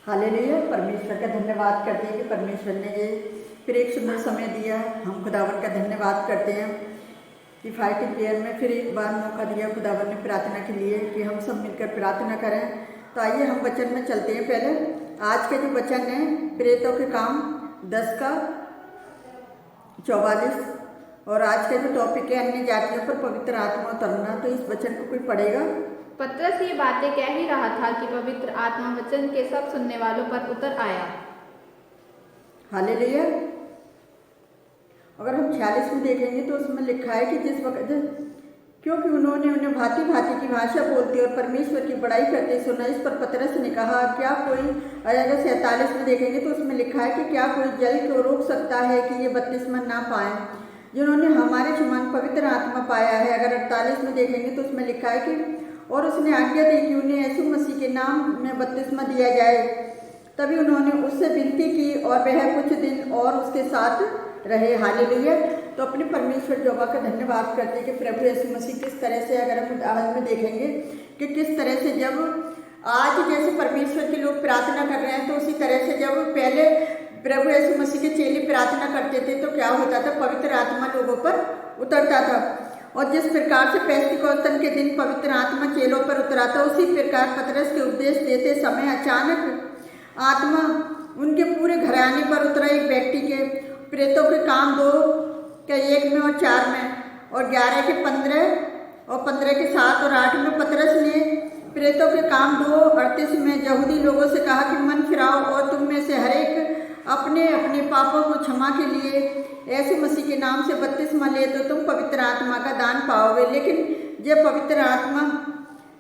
Hallelujah. परमेश्वर का धन्यवाद करते हैं कि परमेश्वर ने ये फिर एक सुंदर समय दिया। हम खुदावन का धन्यवाद करते हैं कि फाइटी प्रेयर में फिर एक बार मौका दिया खुदावन ने प्रार्थना के लिए कि हम सब मिलकर प्रार्थना करें। तो आइए हम वचन में चलते हैं। पहले आज के जो वचन है प्रेतों के काम 10 का 44 और आज का जो टॉपिक है अन्य जातियों पर पवित्र आत्मा उतरना। तो इस वचन को कोई पढ़ेगा। पतरस ये बातें कह ही रहा था कि पवित्र आत्मा वचन के सब सुनने वालों पर उतर आया। हालेलुया। अगर हम 46 में देखेंगे तो उसमें लिखा है कि जिस वक्त क्योंकि उन्होंने उन्हें भांति भांति की भाषा बोलते और परमेश्वर की बड़ाई करते सुना। इस पर पतरस ने कहा क्या कोई, अगर 47 में देखेंगे तो उसमें लिखा है कि क्या कोई जल को रोक सकता है कि ये बपतिस्मा ना पाए जिन्होंने हमारे समान पवित्र आत्मा पाया है। अगर 48 में देखेंगे तो उसमें लिखा है कि और उसने आज्ञा दी कि उन्हें यीशु मसीह के नाम में बपतिस्मा दिया जाए। तभी उन्होंने उससे विनती की और वह कुछ दिन और उसके साथ रहे। हालेलुया। तो अपने परमेश्वर यहोवा का धन्यवाद करते हैं कि प्रभु यीशु मसीह किस तरह से, अगर हम उदाहरण में देखेंगे कि किस तरह से जब आज जैसे परमेश्वर के लोग प्रार्थना कर रहे हैं तो उसी तरह से जब पहले प्रभु यीशु मसीह के चेले प्रार्थना करते थे तो क्या होता था, पवित्र आत्मा लोगों पर उतरता था। और जिस प्रकार से पेंतिकोस्तन के दिन पवित्र आत्मा चेलों पर उतरा था उसी प्रकार पतरस के उपदेश देते समय अचानक आत्मा उनके पूरे घराने पर उतरा। एक व्यक्ति के प्रेतों के काम 2 के 1 में और 4 में और 11 के 15 और 15 के 7 और 8 में पतरस ने प्रेतों के काम 2:38 में यहूदी लोगों से कहा कि मन फिराओ और तुम में से हरेक अपने अपने पापों को क्षमा के लिए यीशु मसीह के नाम से बपतिस्मा ले तो तुम पवित्र आत्मा का दान पाओगे। लेकिन जब पवित्र आत्मा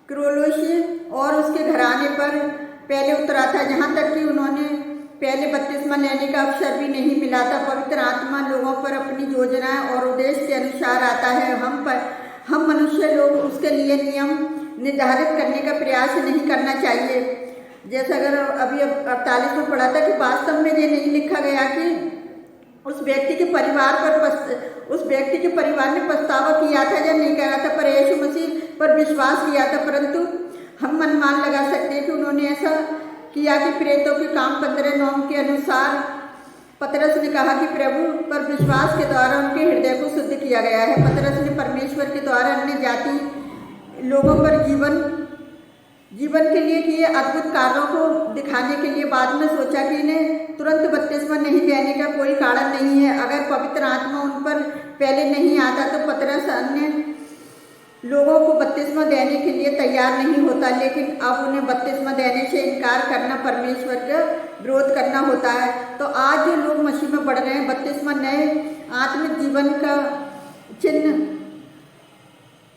क्रोलोसी और उसके घराने पर पहले उतरा था, जहाँ तक कि उन्होंने पहले बपतिस्मा लेने का अवसर भी नहीं मिला था। पवित्र आत्मा लोगों पर अपनी योजना और उद्देश्य के अनुसार आता है। हम मनुष्य लोग उसके लिए नियम निर्धारित करने का प्रयास नहीं करना चाहिए। जैसा अगर अभी 48 में पढ़ा था कि वास्तव में ये नहीं लिखा गया कि उस व्यक्ति के परिवार ने पछतावा किया था या नहीं करा था, पर यीशु मसीह पर विश्वास किया था। परंतु हम अनुमान लगा सकते हैं कि उन्होंने ऐसा किया कि प्रेतों के काम 15:9 के अनुसार पतरस ने कहा कि प्रभु पर विश्वास के द्वारा उनके हृदय को शुद्ध किया गया है। पतरस ने परमेश्वर के द्वारा अन्य जाति लोगों पर जीवन के लिए किए अद्भुत कार्यों को दिखाने के लिए बाद में सोचा कि इन्हें तुरंत बपतिस्मा नहीं देने का कोई कारण नहीं है। अगर पवित्र आत्मा उन पर पहले नहीं आता तो पतरस अन्य लोगों को बपतिस्मा देने के लिए तैयार नहीं होता। लेकिन अब उन्हें बपतिस्मा देने से इनकार करना परमेश्वर का विरोध करना होता है। तो आज जो लोग मसीह में बढ़ रहे हैं, बपतिस्मा नए आत्मिक जीवन का चिन्ह।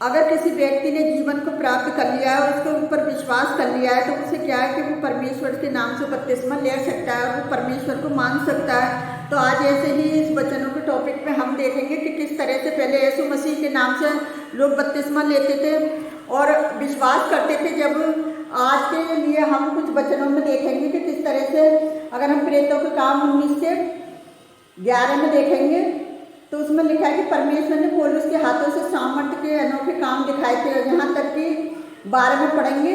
अगर किसी व्यक्ति ने जीवन को प्राप्त कर लिया है, उसके ऊपर विश्वास कर लिया है, तो उसे क्या है कि वो परमेश्वर के नाम से बपतिस्मा ले सकता है और वो परमेश्वर को मान सकता है। तो आज ऐसे ही इस वचनों के टॉपिक में हम देखेंगे कि किस तरह से पहले यीशु मसीह के नाम से लोग बपतिस्मा लेते थे और विश्वास करते थे। जब आज के लिए हम कुछ वचनों में देखेंगे कि किस तरह से, अगर हम प्रेतों के काम 19 से 11 में देखेंगे तो उसमें लिखा है कि परमेश्वर ने पौलुस के हाथों से सामर्थ्य के अनोखे काम दिखाए थे। और यहाँ तक कि 12 में पढ़ेंगे,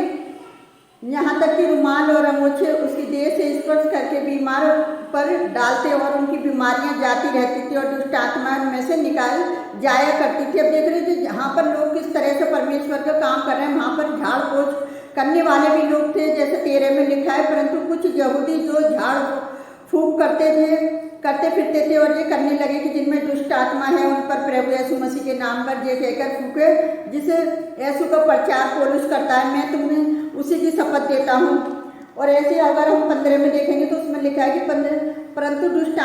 यहाँ तक कि रुमाल और अंगूछे उसकी देह से स्पर्श करके बीमार पर डालते और उनकी बीमारियां जाती रहती थी और दुष्ट आत्माएं उनमें से निकाल जाया करती थी। अब देख रहे थे यहाँ पर लोग किस तरह से परमेश्वर का काम कर रहे हैं। वहाँ पर झाड़ पोछ करने वाले भी लोग थे जैसे 13 में लिखा है, परंतु कुछ यहूदी जो झाड़ फूंक करते फिरते थे और ये करने लगे कि जिनमें दुष्ट आत्मा है उन पर प्रभु यीशु मसीह के नाम पर ये कहकर फूके जिसे यीशु का प्रचार पौलुस करता है, मैं तुम्हें उसी की शपथ देता हूँ। और ऐसे अगर हम 15 में देखेंगे तो उसमें लिखा है कि परंतु दुष्ट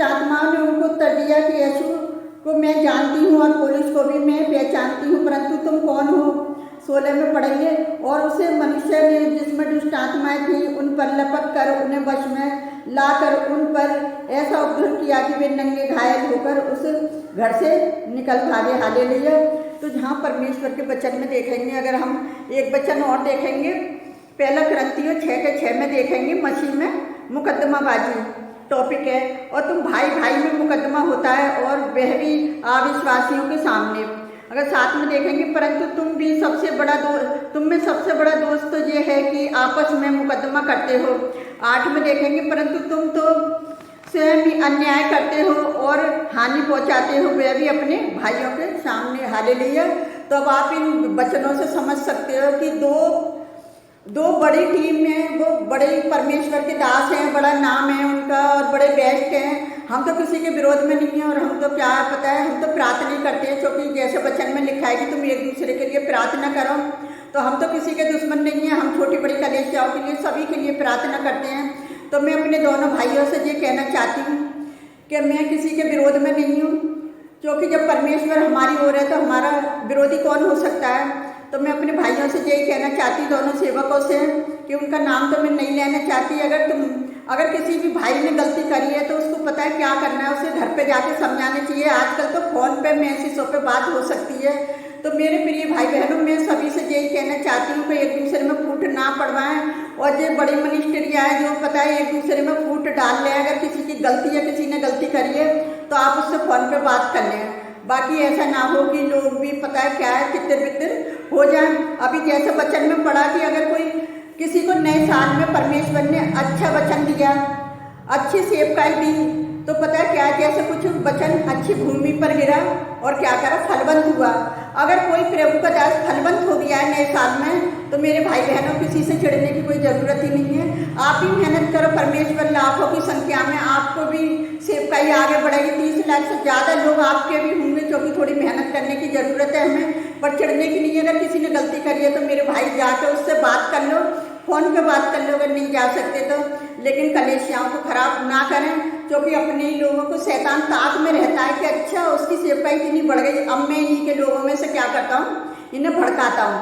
आत्माओं ने उनको उत्तर दिया कि यीशु को मैं जानती हूँ और पौलुस को भी मैं पहचानती हूँ, परंतु तुम कौन हो। 16 में पढ़ेंगे और उसे मनुष्य ने जिसमें दुष्ट आत्माएं थी उन पर लपक कर उन्हें वश में लाकर उन पर ऐसा उपद्रव किया कि वे नंगे घायल होकर उस घर से निकल भागे। हालेलुया। तो जहाँ परमेश्वर के वचन में देखेंगे, अगर हम एक वचन और देखेंगे, पहला कुरिन्थियों 6 के 6 में देखेंगे, मसीह में मुकदमाबाजी टॉपिक है और तुम भाई भाई में मुकदमा होता है और वह भी अविश्वासियों के सामने। अगर साथ में देखेंगे, परंतु तुम में सबसे बड़ा दोष तो ये है कि आपस में मुकदमा करते हो। 8 में देखेंगे, परंतु तुम तो स्वयं ही अन्याय करते हो और हानि पहुंचाते हो, वह भी अपने भाइयों के सामने। हालेलुया। तो अब आप इन वचनों से समझ सकते हो कि दो बड़ी टीम में वो बड़े परमेश्वर के दास हैं, बड़ा नाम है उनका और बड़े बेस्ट हैं। हम तो किसी के विरोध में नहीं है, और हम तो क्या पता है, हम तो प्रार्थना करते हैं, क्योंकि जैसे वचन में लिखा है कि तुम एक दूसरे के लिए प्रार्थना करो। तो हम तो किसी के दुश्मन नहीं है, हम छोटी बड़ी कलीसियाओं के लिए, सभी के लिए प्रार्थना करते हैं। तो मैं अपने दोनों भाइयों से ये कहना चाहती हूँ कि मैं किसी के विरोध में नहीं हूँ, क्योंकि जब परमेश्वर हमारी ओर है तो हमारा विरोधी कौन हो सकता है। तो मैं अपने भाइयों से यही कहना चाहती हूँ, दोनों सेवकों से, कि उनका नाम तो मैं नहीं लेना चाहती। अगर किसी भी भाई ने गलती करी है तो उसको पता है क्या करना है, उसे घर पे जाके समझाना चाहिए। आजकल तो फ़ोन पे मैसेजों पे बात हो सकती है। तो मेरे प्रिय भाई बहनों, मैं सभी से यही कहना चाहती हूँ कि एक दूसरे में फूट ना पड़वाएं। और जो बड़ी मिनिस्ट्रियाँ हैं जो पता है एक दूसरे में फूट डाल लें, अगर किसी की गलती या किसी ने गलती करी है तो आप उससे फ़ोन पे बात कर लें। बाकी ऐसा ना हो कि लोग भी पता है क्या है तितर बितर हो जाए। अभी जैसे वचन में पढ़ा कि अगर कोई किसी को नए साल में परमेश्वर ने अच्छा वचन दिया, अच्छी सेवकाई दी, तो पता है क्या, जैसे कुछ वचन अच्छी भूमि पर गिरा और क्या करा, फलवंत हुआ। अगर कोई प्रभु का दास फलवंत हो गया है नए साल में, तो मेरे भाई बहनों किसी से चिढ़ने की कोई ज़रूरत ही नहीं है। आप ही मेहनत करो, परमेश्वर लाखों की संख्या में आपको भी सेवकाई आगे बढ़ेगी। 30 लाख से ज़्यादा लोग आपके भी होंगे, क्योंकि थोड़ी मेहनत करने की ज़रूरत है हमें, पर चिढ़ने की नहीं है। अगर किसी ने गलती करी है तो मेरे भाई जाकर उससे बात कर लो, फ़ोन पे बात कर लो अगर नहीं जा सकते तो। लेकिन कलीसियाओं को खराब ना करें, क्योंकि अपने ही लोगों को शैतान ताक में रहता है कि अच्छा उसकी सेवकाई कितनी बढ़ गई, अब मैं इन्हीं के लोगों में से क्या करता हूँ, इन्हें भड़काता हूँ।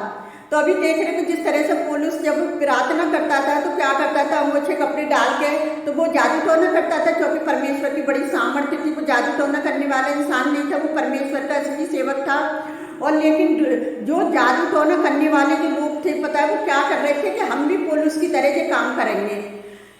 तो अभी देख रहे हो जिस तरह से पौलुस जब प्रार्थना करता था तो क्या करता था, अंगोछे कपड़े डाल के, तो वो जादू टोना करता था, क्योंकि परमेश्वर की बड़ी सामर्थ्य थी। वो जादू टोना करने वाला इंसान नहीं था, वो परमेश्वर का असली सेवक था। और लेकिन जो जादू टोना करने वाले जो लोग थे, पता है वो क्या कर रहे थे कि हम भी पौलुस की तरह के काम करेंगे।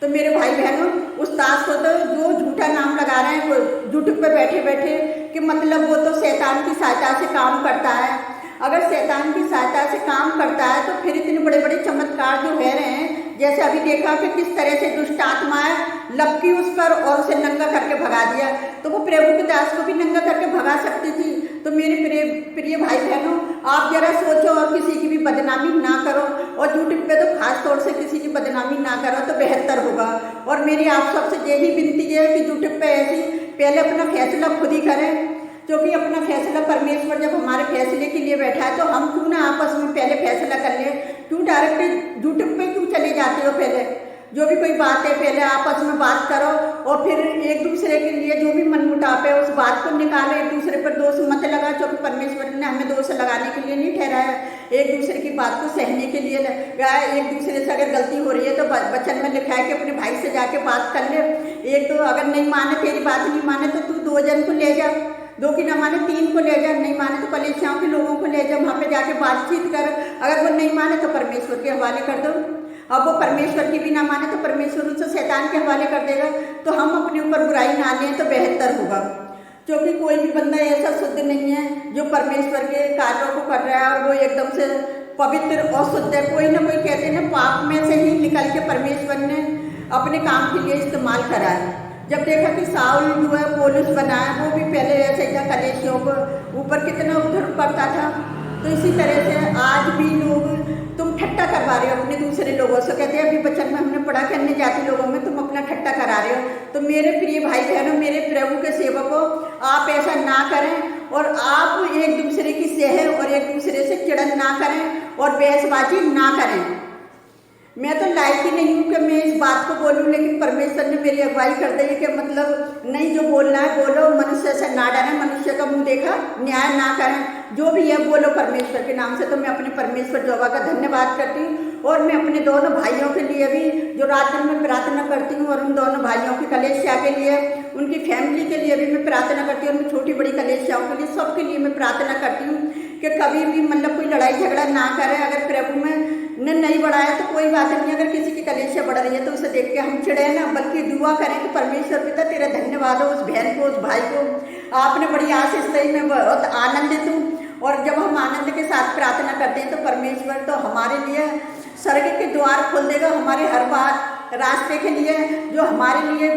तो मेरे भाई बहनों, उस दास को तो जो झूठा नाम लगा रहे हैं वो यूट्यूब पे बैठे बैठे कि मतलब वो तो शैतान की सहायता से काम करता है। अगर शैतान की सहायता से काम करता है तो फिर इतने बड़े बड़े चमत्कार जो हो रहे हैं, जैसे अभी देखा कि किस तरह से दुष्ट आत्माएं लपकी उस पर और उसे नंगा करके भगा दिया, तो वो प्रभु के दास को भी नंगा करके भगा सकती थी। तो मेरे प्रिय भाई बहनों, आप जरा सोचो और किसी की भी बदनामी ना करो, और यूट्यूब पे तो खास तौर से किसी की बदनामी ना करो तो बेहतर होगा। और मेरी आप सबसे यही विनती है कि यूट्यूब पे ऐसी पहले अपना फैसला खुद ही करें, क्योंकि अपना फैसला परमेश्वर जब हमारे फैसले के लिए बैठा है तो हम क्यों ना आपस में पहले फैसला कर ले। क्यों डायरेक्ट यूट्यूब पे क्यों चले जाते हो, पहले जो भी कोई बात है पहले आपस में बात करो, और फिर एक दूसरे के लिए जो भी मनमुटाव है उस बात को निकालो, एक दूसरे पर दोष मत लगा, क्योंकि परमेश्वर ने हमें दोष लगाने के लिए नहीं ठहराया, एक दूसरे की बात को सहने के लिए लगाया। एक दूसरे से अगर गलती हो रही है तो वचन में लिखा है कि अपने भाई से जाके बात कर ले। एक तो अगर नहीं माने, तेरी बात नहीं माने तो तू 2 जन को ले जा, 2 की ना माने 3 को ले जा, नहीं माने तो कलीसियाओं के लोगों को ले जा, वहाँ पे जाके बातचीत कर। अगर वो नहीं माने तो परमेश्वर के हवाले कर दो। अब वो परमेश्वर की भी ना माने तो परमेश्वर उसे शैतान के हवाले कर देगा। तो हम अपने ऊपर बुराई ना लें तो बेहतर होगा, क्योंकि कोई भी बंदा ऐसा शुद्ध नहीं है जो परमेश्वर के कार्यों को कर रहा है और वो एकदम से पवित्र और शुद्ध है। कोई ना कोई कहते हैं ना, पाप में से ही निकल के परमेश्वर ने अपने काम के लिए इस्तेमाल करा है। जब देखा कि साउल जो है पौलुस बना है, वो भी पहले ऐसे ही था, कलीसियों को ऊपर कितना उधर करता था। तो इसी तरह से आज भी लोग तुम ठट्टा करवा रहे हो अपने दूसरे लोगों से, कहते हैं अभी वचन में हमने पढ़ा कि अन्य जाति लोगों में तुम अपना ठट्टा करा रहे हो। तो मेरे प्रिय भाई बहनों, मेरे प्रभु के सेवकों, आप ऐसा ना करें, और आप एक दूसरे की सह और एक दूसरे से चिड़न ना करें और बहसबाजी ना करें। मैं तो लायक ही नहीं हूँ कि मैं इस बात को बोलूँ, लेकिन परमेश्वर ने मेरी अगुवाई कर दी है कि मतलब नहीं, जो बोलना है बोलो, मनुष्य से ना डरें, मनुष्य का मुंह देखा न्याय ना करें, जो भी है बोलो परमेश्वर के नाम से। तो मैं अपने परमेश्वर यहोवा का धन्यवाद करती हूँ, और मैं अपने दोनों भाइयों के लिए भी जो रात दिन में प्रार्थना करती हूँ, और उन दोनों भाइयों की कलीसिया के लिए, उनकी फैमिली के लिए भी मैं प्रार्थना करती हूँ, और मैं छोटी बड़ी कलीसियाओं के लिए, सबके लिए मैं प्रार्थना करती हूँ कि कभी भी मतलब कोई लड़ाई झगड़ा ना करें। अगर प्रभु में ने नहीं बढ़ाया तो कोई बात नहीं, अगर किसी की कलीसिया बढ़ रही है तो उसे देख के हम चिड़े ना, बल्कि दुआ करें कि परमेश्वर पिता तेरा धन्यवाद हो उस बहन को, उस भाई को, आपने बड़ी आशीष दी, मैं बहुत आनंदित हूँ। और जब हम आनंद के साथ प्रार्थना करते हैं तो परमेश्वर तो हमारे लिए स्वर्ग के द्वार खोल देगा, हमारे हर बार रास्ते के लिए। जो हमारे लिए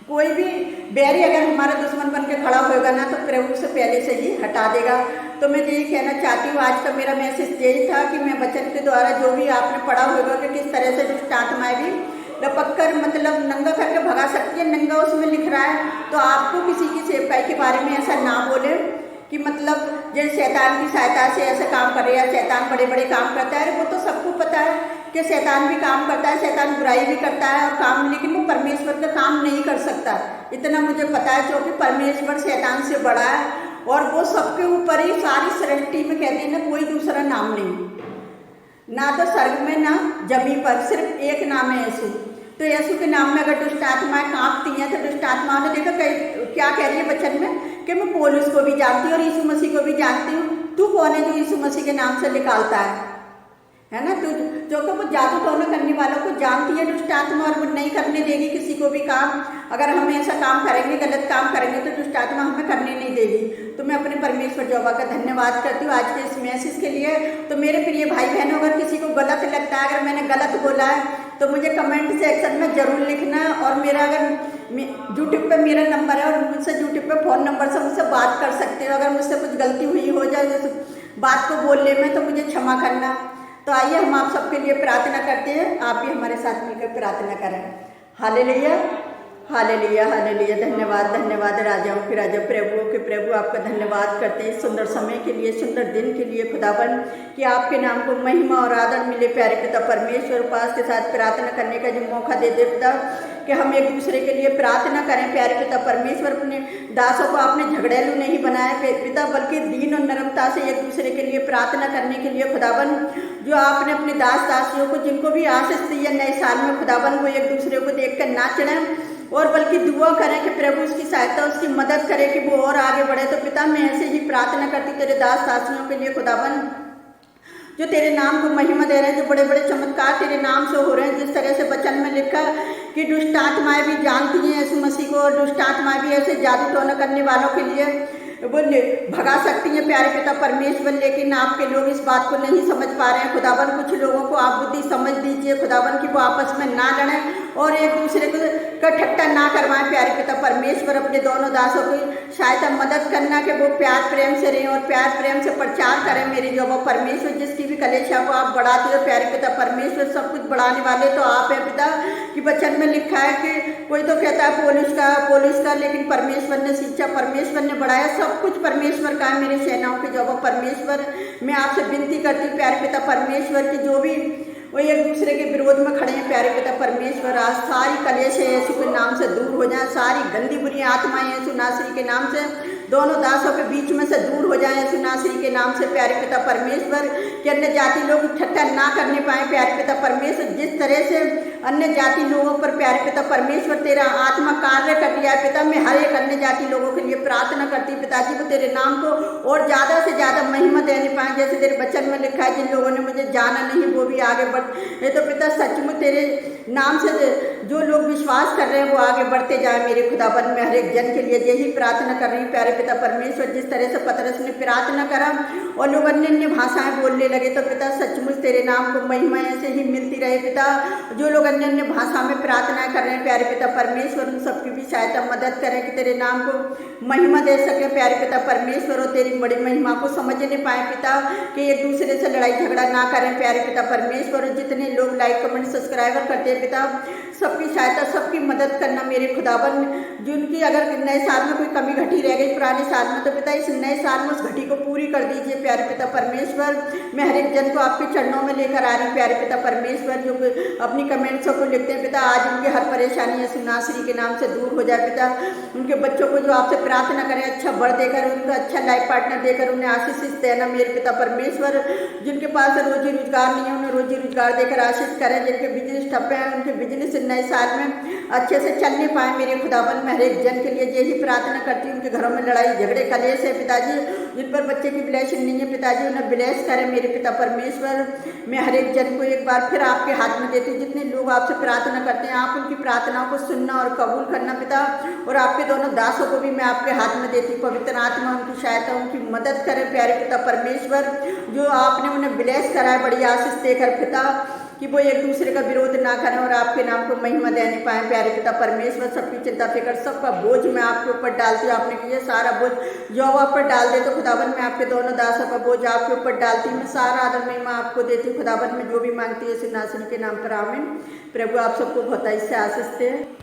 कोई भी बैरी अगर हमारा दुश्मन बन के खड़ा होगा ना, तो प्रभु से पहले से ही हटा देगा। तो मैं यही कहना चाहती हूँ, आज का मेरा मैसेज यही था कि मैं वचन के द्वारा जो भी आपने पढ़ा होगा कि किस तरह से दुष्ट आत्माएं भी लपक कर मतलब नंगा करके भगा सकती है। नंगा उसमें लिख रहा है, तो आपको किसी की सेवकाई के बारे में ऐसा ना बोले कि मतलब जैसे शैतान की सहायता से ऐसा काम कर रहा है, शैतान बड़े बड़े काम करता है। वो तो सबको पता है कि शैतान भी काम करता है, शैतान बुराई भी करता है और काम, लेकिन वो परमेश्वर का काम नहीं कर सकता। इतना मुझे पता है, क्योंकि परमेश्वर शैतान से बड़ा है और वो सबके ऊपर ही सारी सृष्टि में कहते हैं ना, कोई दूसरा नाम नहीं, ना तो स्वर्ग में ना जमीन पर, सिर्फ एक नाम है यीशु। तो यीशु के नाम में अगर दुष्ट आत्माएं कांपती हैं, तो दुष्ट आत्माओं ने देखा क्या कह रही है वचन में कि मैं पौलुस को भी जानती हूँ और यीशु मसीह को भी जानती हूँ। तू कौन है जो यीशु मसीह के नाम से निकालता है ना? तू जो कि वो जादू टोना करने वालों को जानती है दुष्ट आत्मा, और वो नहीं करने देगी किसी को भी काम। अगर हम ऐसा काम करेंगे, गलत काम करेंगे, तो दुष्ट आत्मा हमें करने नहीं देगी। तो मैं अपने परमेश्वर यहोवा का धन्यवाद करती हूँ आज के इस मैसेज के लिए। तो मेरे प्रिय भाई बहनों, अगर किसी को गलत लगता है, अगर मैंने गलत बोला है, तो मुझे कमेंट सेक्शन में जरूर लिखना। और मेरा अगर यूट्यूब पे मेरा नंबर है और मुझसे यूट्यूब पे फ़ोन नंबर से मुझसे बात कर सकते हो। अगर मुझसे कुछ गलती हुई हो जाए जैसे बात को बोलने में, तो मुझे क्षमा करना। तो आइए हम आप सबके लिए प्रार्थना करते हैं। आप भी हमारे साथ मिलकर प्रार्थना करें। Hallelujah, hallelujah, hallelujah. धन्यवाद, धन्यवाद राजाओं के राजा, प्रभुओं के प्रभु, आपका धन्यवाद करते हैं सुंदर समय के लिए, सुंदर दिन के लिए खुदावन, कि आपके नाम को महिमा और आदर मिले। प्यारे पिता परमेश्वर, उपास के साथ प्रार्थना करने का जो मौका दे दे पिता, कि हम एक दूसरे के लिए प्रार्थना करें। प्यारे पिता परमेश्वर, अपने दासों को आपने झगड़ेलू नहीं बनाया पिता, बल्कि दीन और नरमता से एक दूसरे के लिए प्रार्थना करने के लिए खुदावन, जो आपने अपने दास दासियों को जिनको भी आशीष दी है नए साल में खुदावन, वो एक दूसरे को देख कर ना चढ़ें और बल्कि दुआ करें कि प्रभु उसकी सहायता, उसकी मदद करे कि वो और आगे बढ़े। तो पिता, मैं ऐसे ही प्रार्थना करती तेरे दास दासियों के लिए खुदावन, जो तेरे नाम को महिमा दे रहे हैं, जो बड़े बड़े चमत्कार तेरे नाम से हो रहे हैं। जिस तरह से वचन में लिखा कि दुष्ट आत्माएं भी जानती हैं यीशु मसीह को, और दुष्ट आत्माएं भी ऐसे जादू टोना करने वालों के लिए वो भगा सकती हैं प्यारे पिता परमेश्वर, लेकिन आपके लोग इस बात को नहीं समझ पा रहे हैं खुदावन। कुछ लोगों को आप बुद्धि समझ दीजिए खुदावन कि वो आपस में ना लड़ें और एक दूसरे को ठट्टा ना करवाएं। प्यारे पिता परमेश्वर, अपने दोनों दासों की सहायता मदद करना कि वो प्यार प्रेम से रहें और प्यार प्रेम से प्रचार करें। मेरी जो परमेश्वर, जिसकी भी कलेशा को आप बढ़ाते हो प्यारे पिता परमेश्वर, सब कुछ बढ़ाने वाले तो आप हैं पिता। कि वचन में लिखा है कि कोई तो कहता है पुलिस का, लेकिन परमेश्वर ने शिक्षा, परमेश्वर ने बढ़ाया, सब कुछ परमेश्वर का है। मेरे सेनाओं के जो परमेश्वर, मैं आपसे विनती करती हूँ प्यारे पिता परमेश्वर की जो भी वो एक दूसरे के विरोध में खड़े हैं प्यारे पिता परमेश्वर, आज सारी कलेश यीशु के नाम से दूर हो जाए, सारी गंदी बुरी आत्माएं यीशु नासरी के नाम से दोनों दासों के बीच में से दूर हो जाए यीशु नासरी के नाम से प्यारे पिता परमेश्वर। कि अन्य जाति लोग ठट्ठा ना करने पाए प्यारे पिता परमेश्वर। जिस तरह से अन्य जाति लोगों पर प्यारे पिता परमेश्वर तेरा आत्मा कार्य कर दिया है पिता, मैं हर एक अन्य जाति लोगों के लिए प्रार्थना करती हूँ पिताजी, वो तेरे नाम को और ज़्यादा से ज़्यादा महिमा देने पाए। जैसे तेरे वचन में लिखा है, जिन लोगों ने मुझे जाना नहीं वो भी आगे बढ़। ये तो पिता सचमुच तेरे नाम से जो लोग विश्वास कर रहे हैं वो आगे बढ़ते जाए मेरे खुदाबंद में। हर एक जन के लिए यही प्रार्थना कर रही हूँ प्यारे पिता परमेश्वर। जिस तरह से पतरस ने प्रार्थना करा और लोग अन्य अन्य भाषाएं बोलने लगे, तो पिता सचमुच तेरे नाम को महिमा ऐसे ही मिलती रहे पिता। जो लोग अन्य अन्य भाषा में प्रार्थना कर रहे हैं प्यारे पिता परमेश्वर, उन सबकी भी सहायता मदद करें कि तेरे नाम को महिमा दे सके प्यारे पिता परमेश्वर, और तेरी बड़ी महिमा को समझ नहीं पाए पिता, कि एक दूसरे से लड़ाई झगड़ा ना करें प्यारे पिता परमेश्वर। और जितने लोग लाइक कमेंट सब्सक्राइबर करते हैं पिता, सबकी सहायता, सबकी मदद करना मेरे खुदाबंद। जिनकी अगर नए साल में कोई कमी घटी रह गई पुराने साल में, तो पिता इस नए साल में उस घटी को पूरी कर दीजिए प्यारे पिता परमेश्वर। मैं हर एक जन को आपके चरणों में लेकर आ रही हूँ प्यारे पिता परमेश्वर, जो अपनी कमेंट्सों को लिखते हैं पिता, आज उनकी हर परेशानी यीशु नासरी के नाम से दूर हो जाए पिता। उनके बच्चों को जो आपसे प्रार्थना करें अच्छा बढ़ देकर, उनका अच्छा लाइफ पार्टनर देकर उन्हें आशीष देना मेरे पिता परमेश्वर। जिनके पास रोजी रोजगार नहीं है उन्हें रोजी रोजगार देकर आशीष करें। जिनके बिजनेस ठप्पे हैं उनके बिजनेस नए साल में अच्छे से चलने पाए मेरे खुदाबंद। मैं हर एक जन के लिए यही प्रार्थना करती हूँ। उनके घरों में लड़ाई झगड़े कलेश है पिताजी, जिन पर बच्चे की ब्लेसिंग नहीं है पिताजी उन्हें ब्लेस करें मेरे पिता परमेश्वर। मैं हर एक जन को एक बार फिर आपके हाथ में देती हूँ, जितने लोग आपसे प्रार्थना करते हैं आप उनकी प्रार्थनाओं को सुनना और कबूल करना पिता, और आपके दोनों दासों को भी मैं आपके हाथ में देती हूँ। पवित्र आत्मा उनकी सहायता उनकी मदद करे प्यारे पिता परमेश्वर, जो आपने उन्हें ब्लेस करा है बड़ी आशीष देकर पिता, कि वो एक दूसरे का विरोध ना करें और आपके नाम को महिमा देने पाए प्यारे पिता परमेश्वर। सबकी चिंता फिक्र सबका बोझ मैं आपके ऊपर डालती हूँ, आपने किया सारा बोझ जो आप पर डाल दे तो खुदावन मैं आपके दोनों दासों का बोझ आपके ऊपर डालती हूँ, मैं सारा आदर महिमा आपको देती हूँ खुदावन में जो भी मांगती है सिंहासन के नाम पर आमीन। प्रभु आप सबको बहुत इससे आशीष दे।